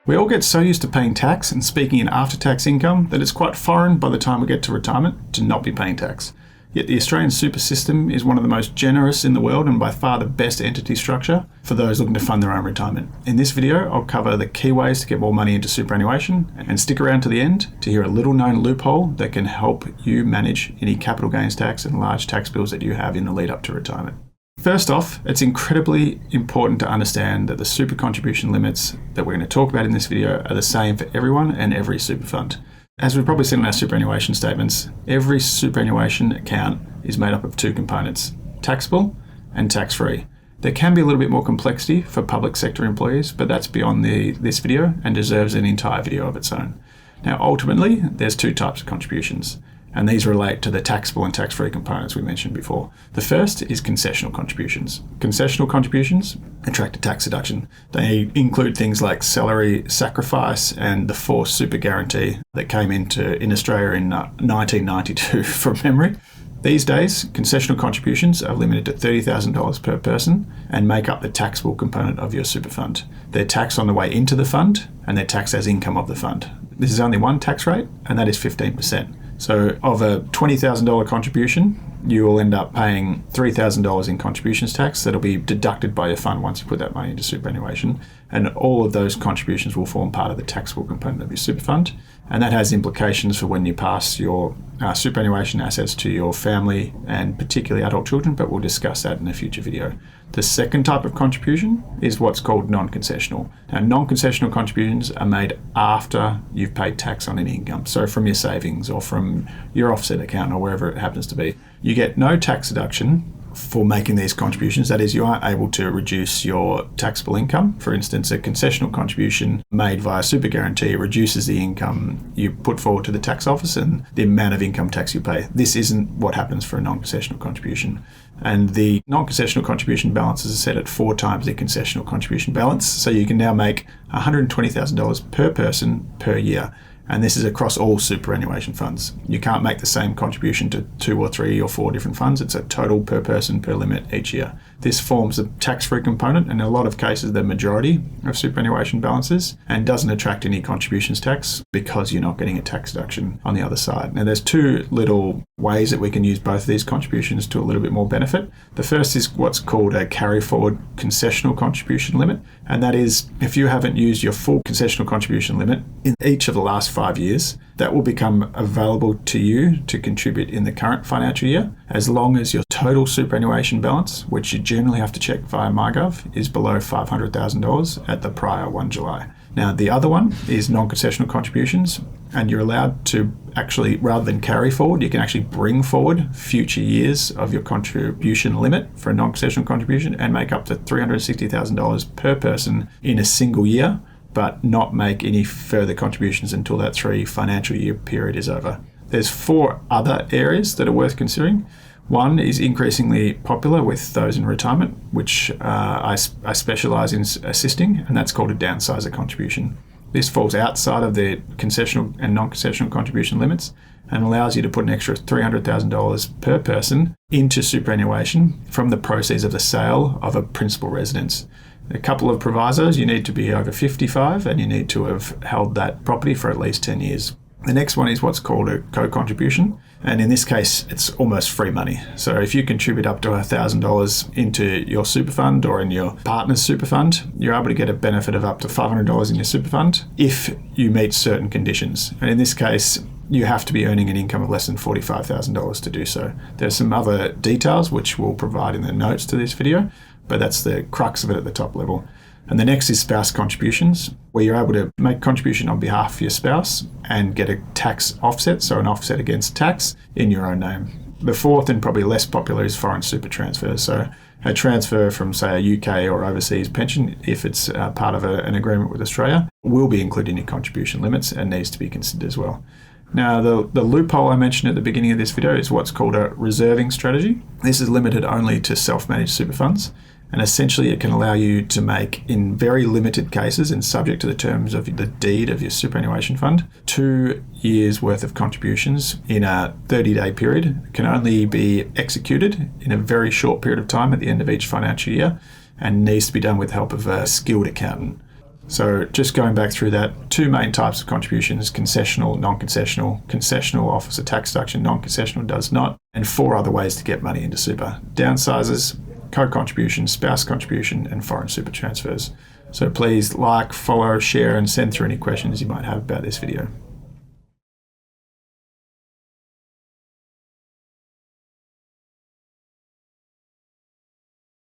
We all get so used to paying tax and speaking in after-tax income that it's quite foreign by the time we get to retirement to not be paying tax. Yet the Australian super system is one of the most generous in the world and by far the best entity structure for those looking to fund their own retirement. In this video, I'll cover the key ways to get more money into superannuation, and stick around to the end to hear a little known loophole that can help you manage any capital gains tax and large tax bills that you have in the lead up to retirement. First off, it's incredibly important to understand that the super contribution limits that we're going to talk about in this video are the same for everyone and every super fund. As we've probably seen in our superannuation statements, every superannuation account is made up of two components, taxable and tax-free. There can be a little bit more complexity for public sector employees, but that's beyond this video and deserves an entire video of its own. Now, ultimately, there's two types of contributions, and these relate to the taxable and tax-free components we mentioned before. The first is concessional contributions. Concessional contributions attract a tax deduction. They include things like salary sacrifice and the forced super guarantee that came in Australia in 1992 from memory. These days, concessional contributions are limited to $30,000 per person and make up the taxable component of your super fund. They're taxed on the way into the fund and they're taxed as income of the fund. This is only one tax rate, and that is 15%. So of a $20,000 contribution, you will end up paying $3,000 in contributions tax that'll be deducted by your fund once you put that money into superannuation. And all of those contributions will form part of the taxable component of your super fund. And that has implications for when you pass your superannuation assets to your family and particularly adult children, but we'll discuss that in a future video. The second type of contribution is what's called non-concessional. Now, non-concessional contributions are made after you've paid tax on any income. So from your savings or from your offset account or wherever it happens to be. You get no tax deduction for making these contributions. That is, you aren't able to reduce your taxable income. For instance, a concessional contribution made via super guarantee reduces the income you put forward to the tax office and the amount of income tax you pay. This isn't what happens for a non-concessional contribution. And the non-concessional contribution balances are set at 4 times the concessional contribution balance. So you can now make $120,000 per person per year. And this is across all superannuation funds. You can't make the same contribution to 2 or 3 or 4 different funds. It's a total per person per limit each year. This forms a tax-free component, and in a lot of cases the majority of superannuation balances, and doesn't attract any contributions tax because you're not getting a tax deduction on the other side. Now there's 2 little ways that we can use both of these contributions to a little bit more benefit. The first is what's called a carry-forward concessional contribution limit, and that is if you haven't used your full concessional contribution limit in each of the last 5 years, that will become available to you to contribute in the current financial year, as long as your total superannuation balance, which you generally have to check via MyGov, is below $500,000 at the prior 1 July. Now, the other one is non-concessional contributions, and you're allowed to actually, rather than carry forward, you can actually bring forward future years of your contribution limit for a non-concessional contribution and make up to $360,000 per person in a single year, but not make any further contributions until that 3 financial year period is over. There's 4 other areas that are worth considering. One is increasingly popular with those in retirement, which I specialise in assisting, and that's called a Downsizers contribution. This falls outside of the concessional and non-concessional contribution limits and allows you to put an extra $300,000 per person into superannuation from the proceeds of the sale of a principal residence. A couple of provisos: you need to be over 55 and you need to have held that property for at least 10 years. The next one is what's called a CoContribution, and in this case it's almost free money. So if you contribute up to $1,000 into your super fund or in your partner's super fund, you're able to get a benefit of up to $500 in your super fund if you meet certain conditions. And in this case, you have to be earning an income of less than $45,000 to do so. There's some other details which we'll provide in the notes to this video, but that's the crux of it at the top level. And the next is spouse contributions, where you're able to make contribution on behalf of your spouse and get a tax offset, so an offset against tax in your own name. The fourth, and probably less popular, is foreign super transfers. So a transfer from, say, a UK or overseas pension, if it's part of an agreement with Australia, will be included in your contribution limits and needs to be considered as well. Now, the loophole I mentioned at the beginning of this video is what's called a reserving strategy. This is limited only to self-managed super funds. And essentially it can allow you to make, in very limited cases and subject to the terms of the deed of your superannuation fund, 2 years worth of contributions in a 30-day period. It can only be executed in a very short period of time at the end of each financial year and needs to be done with the help of a skilled accountant. So just going back through that, 2 main types of contributions: concessional, non-concessional. Concessional offers a tax deduction, non-concessional does not, and 4 other ways to get money into super: Downsizers, CoContribution, spouse contribution, and foreign super transfers. So please like, follow, share, and send through any questions you might have about this video.